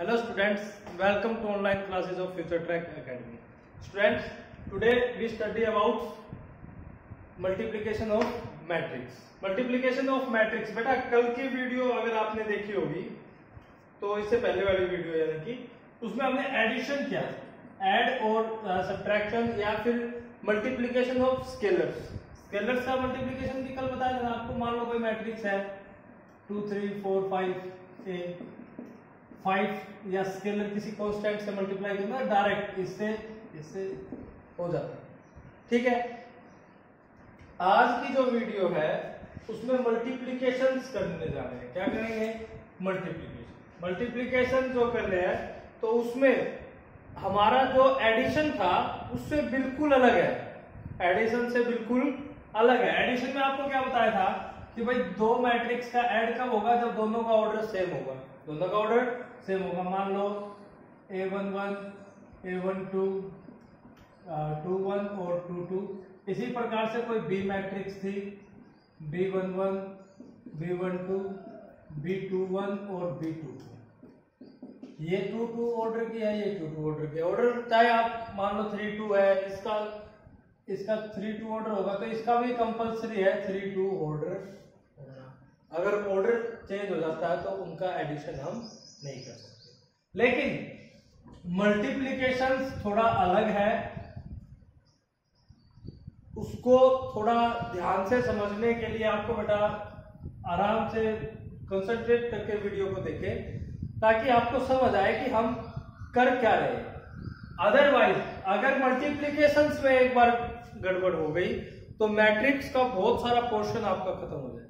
Hello students, welcome to online classes of Future Track Academy. Students, today we study about multiplication of matrix. Multiplication of matrix बेटा कल की video अगर आपने देखी होगी तो इससे पहले वाली वीडियो यानी कि उसमें हमने एडिशन किया, ऐड और सब्ट्रैक्शन या फिर मल्टीप्लिकेशन ऑफ स्केलर्स। स्केलर्स का मल्टीप्लिकेशन भी कल बताया था आपको। मान लो कोई मैट्रिक्स है 2 3 4 5 5 या स्केलर किसी कांस्टेंट से मल्टीप्लाई करना डायरेक्ट इससे हो जाता है। ठीक है, आज की जो वीडियो है उसमें मल्टीप्लिकेशंस करने जा रहे हैं। क्या करेंगे? मल्टीप्लिकेशन जो कर रहे हैं तो उसमें हमारा जो एडिशन था उससे बिल्कुल अलग है। एडिशन से बिल्कुल अलग है। एडिशन में आपको क्या बताया था कि भाई दो मैट्रिक्स का ऐड कब होगा? जब दोनों का ऑर्डर सेम होगा। दोनों का ऑर्डर सेम होगा। मान लो A11 A12 21 और 22। इसी प्रकार से कोई बी मैट्रिक्स थी B11 B12 B21 और B22। ये 2 ऑर्डर की है, ये 2 ऑर्डर की। ऑर्डर चाहे आप मान लो 3 2 है, इसका 3 2 ऑर्डर होगा तो इसका भी कंपलसरी है 3 2 ऑर्डर। अगर ऑर्डर चेंज हो जाता है तो उनका एडिशन हम नहीं कर सकते। लेकिन मल्टीप्लिकेशन थोड़ा अलग है, उसको थोड़ा ध्यान से समझने के लिए आपको बेटा आराम से कंसंट्रेट करके वीडियो को देखें ताकि आपको समझ आए कि हम कर क्या रहे हैं। अदरवाइज अगर मल्टीप्लिकेशंस में एक बार गड़बड़ हो गई तो मैट्रिक्स का बहुत सारा पोर्शन आपका खत्म हो जाएगा।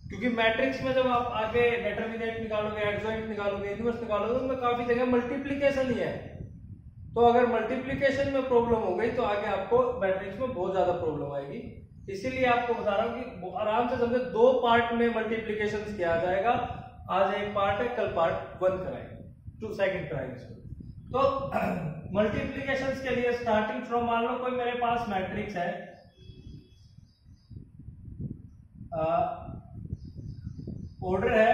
क्योंकि मैट्रिक्स में जब आप आगे डिटरमिनेंट निकालोगे, एडजॉइंट निकालोगे, इनवर्स निकालोगे, उनमें काफी जगह मल्टीप्लिकेशन ही है। तो अगर मल्टीप्लिकेशन में प्रॉब्लम हो गई तो आगे आपको मैट्रिक्स में बहुत ज्यादा प्रॉब्लम आएगी। इसीलिए आपको बता रहा हूं कि आराम से समझे। 2 पार्ट में मल्टीप्लिकेशन किया जाएगा। आज एक पार्ट है, कल पार्ट 1 कराएंगे, 2 सेकंड कराएंगे। तो मल्टीप्लिकेशन के लिए स्टार्टिंग फ्रॉम, मान लो कोई मेरे पास मैट्रिक्स है ऑर्डर है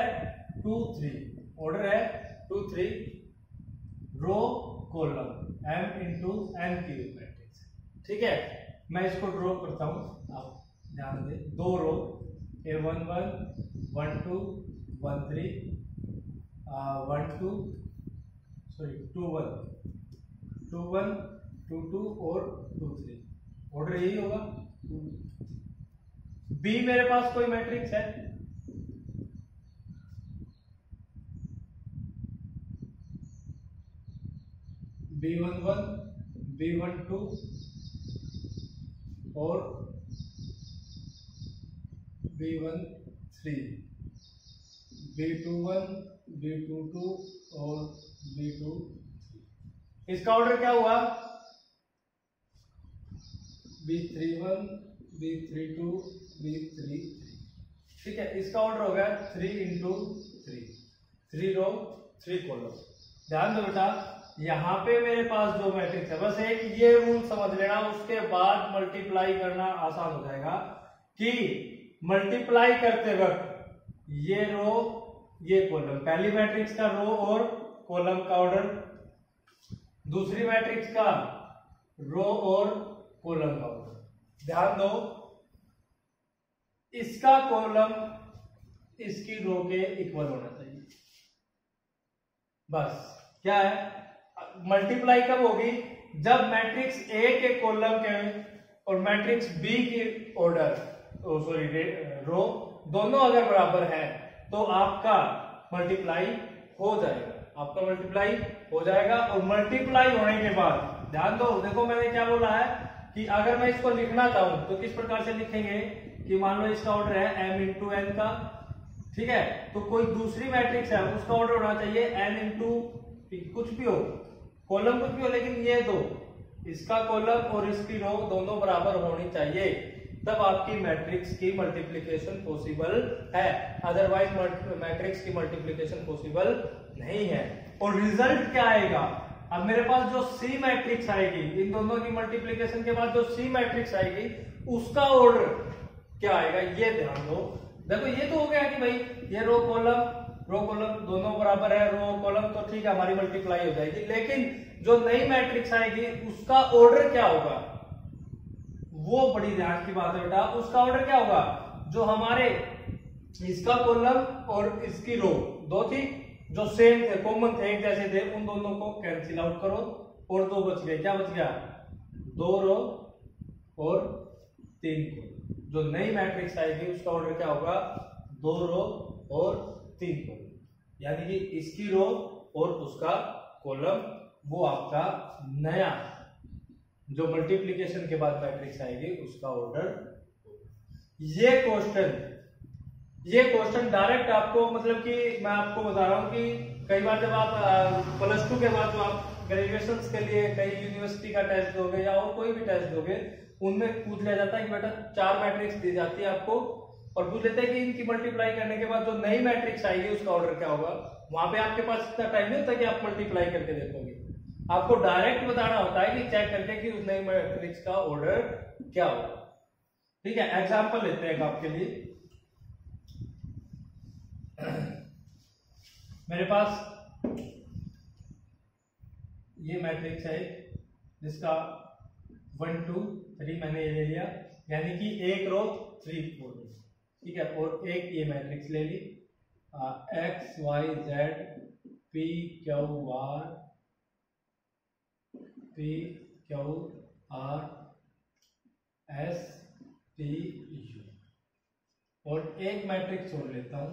2 3, ऑर्डर है 2 3, row column m into n की मैट्रिक्स। ठीक है, मैं इसको ड्रॉ करता हूं, आप ध्यान दें। 2 रो A11 12 13 12 21 21 22 और 23। ऑर्डर यही होगा। बी मेरे पास कोई मैट्रिक्स है B11 B12 और B13, B21 B22 और B23। इसका ऑर्डर क्या हुआ? B31 B32 B33। ठीक है, इसका ऑर्डर हो गया 3 इंटू 3 रो 3 कॉलम। ध्यान दो बेटा, यहां पे मेरे पास जो मैट्रिक्स है, बस एक ये रूल समझ लेना, उसके बाद मल्टीप्लाई करना आसान हो जाएगा। कि मल्टीप्लाई करते वक्त ये रो ये कॉलम, पहली मैट्रिक्स का रो और कॉलम का ऑर्डर, दूसरी मैट्रिक्स का रो और कॉलम का ऑर्डर। ध्यान दो, इसका कॉलम इसकी रो के इक्वल होना चाहिए। बस क्या है, मल्टीप्लाई कब होगी? जब मैट्रिक्स ए के कॉलम के और मैट्रिक्स बी की ऑर्डर रो दोनों अगर बराबर है तो आपका मल्टीप्लाई हो जाएगा। आपका मल्टीप्लाई हो जाएगा। और मल्टीप्लाई होने के बाद ध्यान दो, देखो मैंने क्या बोला है कि अगर मैं इसको लिखना चाहूं तो किस प्रकार से लिखेंगे? कि मान लो इसका ऑर्डर है m इंटू n का। ठीक है, तो कोई दूसरी मैट्रिक्स है उसका ऑर्डर होना चाहिए n इंटू कुछ भी हो, कॉलम कुछ भी हो, लेकिन ये दो, इसका कॉलम और इसकी रो दोनों बराबर होनी चाहिए, तब आपकी मैट्रिक्स की मल्टीप्लिकेशन पॉसिबल है। अदरवाइज मैट्रिक्स की मल्टीप्लिकेशन पॉसिबल नहीं है। और रिजल्ट क्या आएगा? अब मेरे पास जो सी मैट्रिक्स आएगी, इन दोनों की मल्टीप्लिकेशन के बाद जो सी मैट्रिक्स आएगी उसका ऑर्डर क्या आएगा ये ध्यान दो। देखो ये तो हो गया कि भाई ये रो कॉलम दोनों बराबर है, रो और कॉलम तो ठीक है हमारी मल्टीप्लाई हो जाएगी, लेकिन जो नई मैट्रिक्स आएगी उसका ऑर्डर क्या होगा, वो बड़ी ध्यान की बात है बेटा। उसका ऑर्डर क्या होगा, जो हमारे इसका कॉलम और इसकी रो दो थी जो सेम थे, कॉमन थे, एक जैसे थे, उन दोनों को कैंसिल आउट करो और दो बच गए। क्या बच गया, 2 रो और 3 कॉलम। जो नई मैट्रिक्स आएगी उसका ऑर्डर क्या होगा, 2 रो और 3 कॉलम, यानी कि इसकी रो और उसका कॉलम वो आपका नया जो मल्टीप्लिकेशन के बाद मैट्रिक्स आएगी उसका ऑर्डर। ये क्वेश्चन डायरेक्ट आपको, मतलब कि मैं आपको बता रहा हूं कि कई बार जब आप +2 के बाद जो आप ग्रेजुएशन के लिए कई यूनिवर्सिटी का टेस्ट दोगे या और कोई भी टेस्ट दोगे, उनमें पूछ लिया जाता है कि बेटा 4 मैट्रिक्स दी जाती है आपको और पूछ लेते हैं कि इनकी मल्टीप्लाई करने के बाद जो नई मैट्रिक्स आएगी उसका ऑर्डर क्या होगा। वहां पे आपके पास इतना टाइम नहीं होता कि आप मल्टीप्लाई करके देखोगे, आपको डायरेक्ट बताना होता है कि चेक करके कि उस नई मैट्रिक्स का ऑर्डर क्या होगा। ठीक है, एग्जांपल लेते हैं आपके लिए। मेरे पास ये मैट्रिक्स है जिसका 1 2 3 मैंने ये ले लिया, यानी कि एक रो 3 4, ठीक है, और एक ये मैट्रिक्स ले ली x y z p q r p q r s t u, और एक मैट्रिक्स छोड़ लेता हूं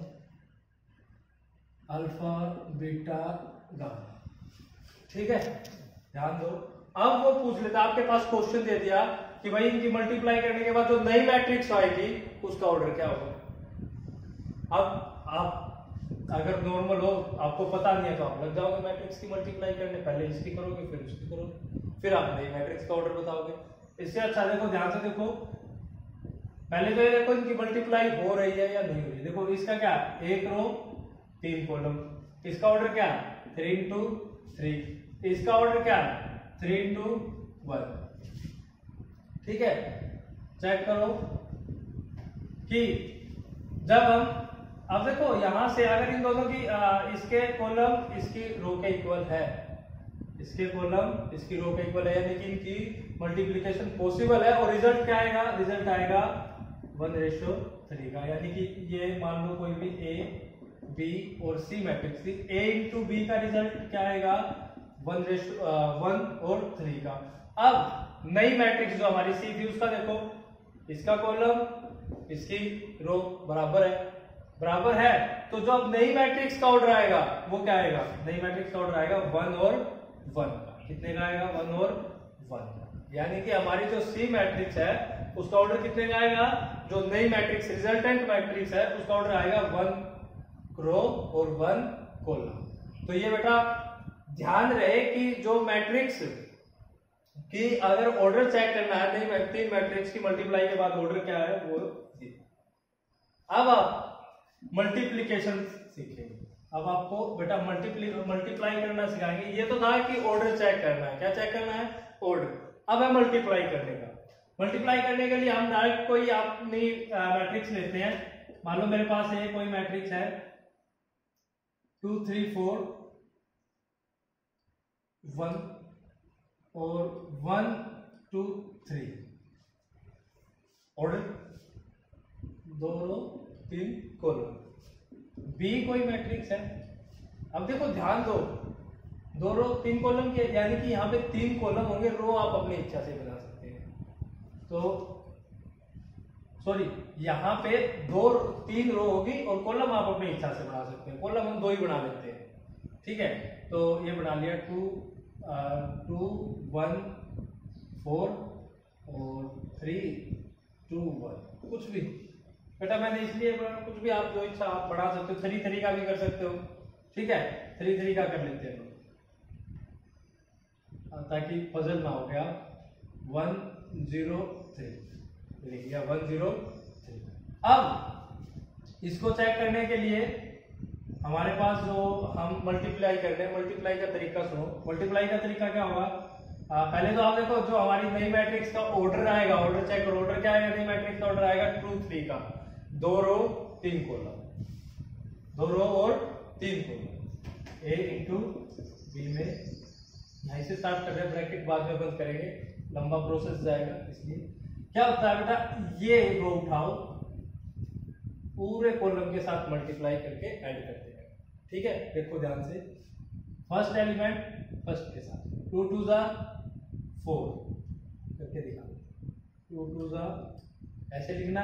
अल्फा बीटा गामा। ठीक है, ध्यान दो। अब वो पूछ लेता, आपके पास क्वेश्चन दे दिया कि भाई इनकी मल्टीप्लाई करने के बाद जो नई मैट्रिक्स आएगी उसका ऑर्डर क्या होगा। अब आप अगर नॉर्मल हो, आपको पता नहीं है, तो आप लग जाओगे मैट्रिक्स की मल्टीप्लाई करने, पहले इसकी करोगे फिर उसकी करोगे, फिर आप नई मैट्रिक्स का ऑर्डर बताओगे। इससे अच्छा देखो, ध्यान से देखो, पहले तो ये देखो इनकी मल्टीप्लाई हो रही है या नहीं हो रही। देखो इसका क्या, एक रो 3 कॉलम, इसका ऑर्डर क्या, 3 into 3, इसका ऑर्डर क्या, 3 into 1। ठीक है, चेक करो कि जब हम, अब देखो यहां से अगर इन दोनों की इसके कॉलम इसकी रो के इक्वल है, इसके कॉलम इसकी रो के इक्वल है, यानी कि इनकी मल्टीप्लिकेशन पॉसिबल है, और रिजल्ट क्या आएगा, रिजल्ट आएगा 1:3 का, यानी कि ये मान लो कोई भी ए बी और सी मैट्रिक्स थी, a into b का रिजल्ट क्या आएगा, 1:3 का। अब नई मैट्रिक्स जो हमारी सी थी उसका देखो, इसका कॉलम इसकी रो बराबर है, तो जो अब नई मैट्रिक्स का ऑर्डर आएगा वो क्या आएगा, नई मैट्रिक्स का ऑर्डर आएगा 1 और 1 का। कितने का आएगा, 1 और 1 का, यानी कि हमारी जो सी मैट्रिक्स है उसका ऑर्डर कितने का आएगा, जो नई मैट्रिक्स रिजल्टेंट मैट्रिक्स है उसका ऑर्डर आएगा 1 रो और 1 कॉलम। तो ये बेटा ध्यान रहे कि जो मैट्रिक्स की अगर ऑर्डर चेक करना है, नहीं तीन मैट्रिक्स की मल्टीप्लाई के बाद ऑर्डर क्या है वो। अब आप मल्टीप्लिकेशन सीखेंगे, अब आपको बेटा मल्टीप्लाई करना सिखाएंगे। ये तो था कि ऑर्डर चेक करना है, क्या चेक करना है, ऑर्डर। अब है मल्टीप्लाई करने का। मल्टीप्लाई करने के लिए हम डायरेक्ट कोई अपनी मैट्रिक्स लेते हैं। मान लो मेरे पास ये कोई मैट्रिक्स है 2 3 4 1 और 1 2 3, ऑर्डर 2 रो 3 कॉलम। बी कोई मैट्रिक्स है, अब देखो ध्यान दो, 2 रो 3 कॉलम के, यानी कि यहाँ पे 3 कॉलम होंगे, रो आप अपनी इच्छा से बना सकते हैं। तो सॉरी, यहाँ पे 3 रो होगी और कॉलम आप अपनी इच्छा से बना सकते हैं। कॉलम हम 2 ही बना लेते हैं, ठीक है। तो ये बना लिया 2 1 4 और 3 2 1, कुछ भी बेटा मैंने इसलिए कुछ भी, आप जो इच्छा आप बढ़ा सकते हो, 3 3 का भी कर सकते हो, ठीक है, 3 3 का कर लेते हैं ताकि पजल ना हो गया। 1 0 3 लिख दिया, 1 0 3। अब इसको चेक करने के लिए हमारे पास जो हम मल्टीप्लाई कर रहे हैं, मल्टीप्लाई का तरीका सुनो। मल्टीप्लाई का तरीका क्या होगा, पहले तो आप देखो जो हमारी नई मैट्रिक्स का ऑर्डर आएगा, ऑर्डर चेक करो, ऑर्डर क्या आएगा, नई मैट्रिक्स का ऑर्डर आएगा 2 3 का, 2 रो 3 कॉलम, 2 रो और 3 कॉलम। ए इंटू बी में, यहीं से स्टार्ट कर रहे हैं, ब्रैकेट बाद में बंद करेंगे, लंबा प्रोसेस जाएगा। इसलिए क्या होता है बेटा, ये रो उठाओ, पूरे कॉलम के साथ मल्टीप्लाई करके ऐड करते हैं। ठीक है, देखो ध्यान से, फर्स्ट एलिमेंट फर्स्ट के साथ 2 2 जा 4 करके दिखा, 2 2 जा ऐसे लिखना,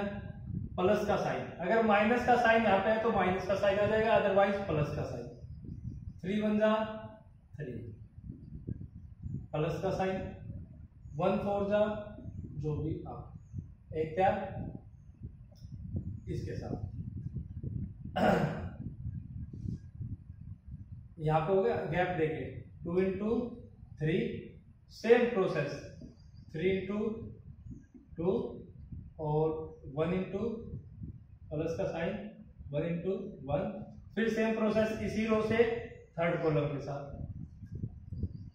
प्लस का साइन, अगर माइनस का साइन यहाँ पे है तो माइनस का साइन आ जाएगा, अदरवाइज प्लस का साइन। 3 1 जा 3 प्लस का साइन, 1 4 जा जो भी आप एक क्या इसके साथ यहाँ पे हो गया गैप देके 2 इंटू 3, सेम प्रोसेस 3 इंटू 2 और 1 इंटू प्लस का साइन 1 इंटू 1, फिर सेम प्रोसेस इसी रो से थर्ड कॉलम के साथ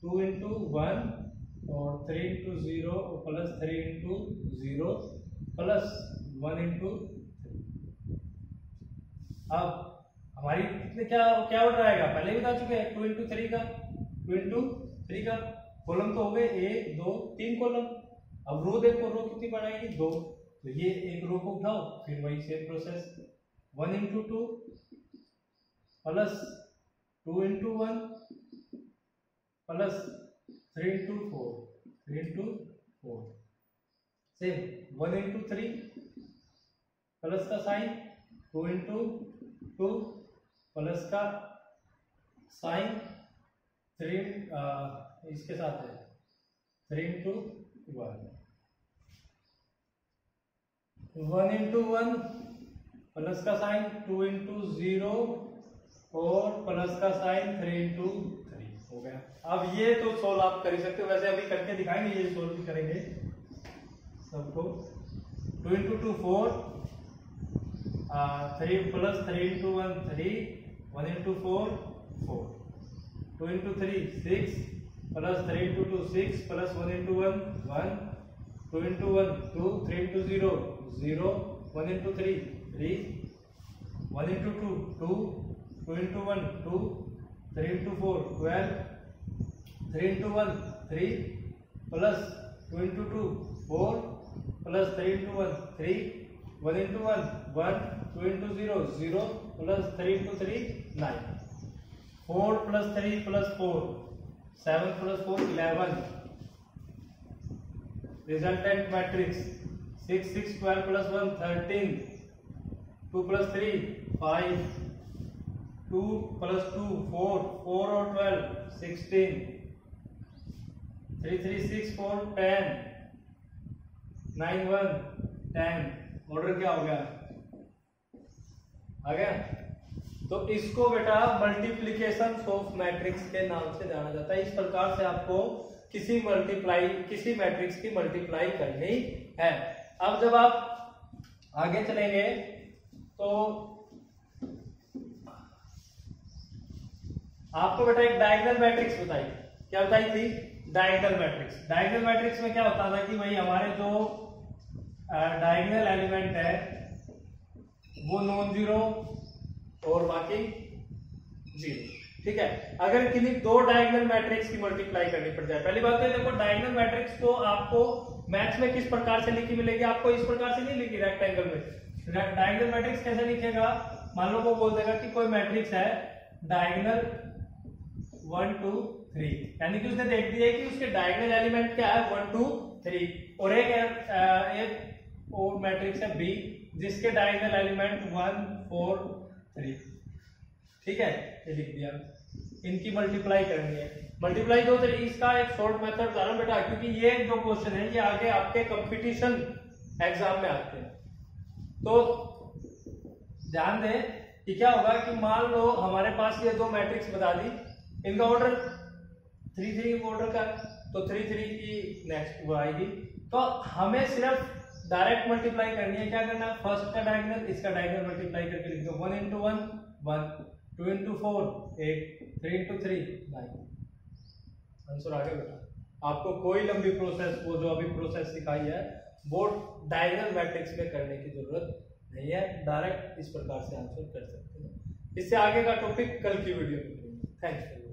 2 इंटू 1 और 3 इंटू 0 और प्लस 3 इंटू 0 प्लस 1 इंटू 3। अब हमारी क्या क्या ऑर्डर आएगा, पहले भी बता चुके हैं, 2 इंटू 3 का 2 इंटू 3 का कॉलम तो हो गए 1 2 3 कॉलम। अब रो देखो, रो कितनी बढ़ाएगी 2, तो ये एक रो को उठाओ, फिर वही same process 1 into 2 plus 2 into 1 plus 3 into 4 3 into 4, same 1 into 3 plus का साइन 2 इंटू 2 प्लस का साइन 3 इसके साथ है 3 इंटू 1 1 इंटू 1 प्लस का साइन 2 इंटू 0 और प्लस का साइन 3 इंटू 3 हो गया। अब ये तो सोल्व आप कर ही सकते हो, वैसे अभी करके दिखाएंगे, ये सोल्व भी करेंगे सबको। 2 into 2 4, 3 plus 3 into 1 3, 1 into 4 4, 2 into 3 6 plus 3 into 2 6 plus 1 into 1 1, 2 into 1 2, 3 into 0 0, 1 into 3 3, 1 into 2 2, 2 into 1 2, 3 into 4 12, 3 into 1 3 plus 2 into 2 4 plus 3 into 1 3, 1 into 1 1, 2 into 0 0 plus 3 into 3 9, 4 plus 3 plus 4 7 plus 4 11, resultant matrix 6 6 12 plus 1 13, 2 plus 3 5, 2 plus 2 4 4 और 12 16, 3 3 6 4 10, 9 1 10। Order क्या हो गया, आ गया। तो इसको बेटा multiplication of matrix के नाम से जाना जाता है। इस प्रकार से आपको किसी मैट्रिक्स की मल्टीप्लाई करनी है। अब जब आप आगे चलेंगे तो आपको बेटा एक डायगोनल मैट्रिक्स बताई, क्या बताई थी, डायगोनल मैट्रिक्स। डायगोनल मैट्रिक्स में क्या होता था कि भाई हमारे जो डायगोनल एलिमेंट है वो नॉन जीरो और बाकी जीरो। ठीक है, अगर किन्हीं दो डायगोनल मैट्रिक्स की मल्टीप्लाई करनी पड़ जाए, पहली बात तो देखो डायगोनल मैट्रिक्स को आपको मैथ्स में किस प्रकार से लिखी मिलेगी, आपको इस प्रकार से नहीं लिखी रेक्टेंगल में। डायगोनल मैट्रिक्स कैसे लिखेगा, मान लो वो बोल देगा कि कोई मैट्रिक्स है डायगोनल 1 2 3, यानी कि उसने देख दिया कि उसके डायगोनल एलिमेंट क्या है 1 2 3, और एक और मैट्रिक्स है बी जिसके डायगोनल एलिमेंट 1 4 3। ठीक है, ये लिख दिया। इनकी मल्टीप्लाई करनी है। मल्टीप्लाई दो तरीके, इसका एक शॉर्ट मेथड बता रहा हूं बेटा, क्योंकि ये जो क्वेश्चन है ये आगे आपके कंपटीशन एग्जाम में आते हैं। तो ध्यान दें कि क्या होगा कि मान लो हमारे पास ये दो मैट्रिक्स बता दी, इनका ऑर्डर 3 3 ऑर्डर का, तो 3 3 की नेक्स्ट वो आएगी। तो हमें सिर्फ डायरेक्ट मल्टीप्लाई करनी है। क्या करना है, फर्स्ट का डायगोनल इसका डायगोनल मल्टीप्लाई करके लिख दो, 1 इंटू 1 1, 2 इंटू 4 8, 3 इंटू 3 9। आंसर आ गया बेटा। आपको कोई लंबी प्रोसेस, वो जो अभी प्रोसेस सिखाई है वो डायगोनल मैट्रिक्स में करने की जरूरत नहीं है, डायरेक्ट इस प्रकार से आंसर कर सकते हैं। इससे आगे का टॉपिक कल की वीडियो में। थैंक्स।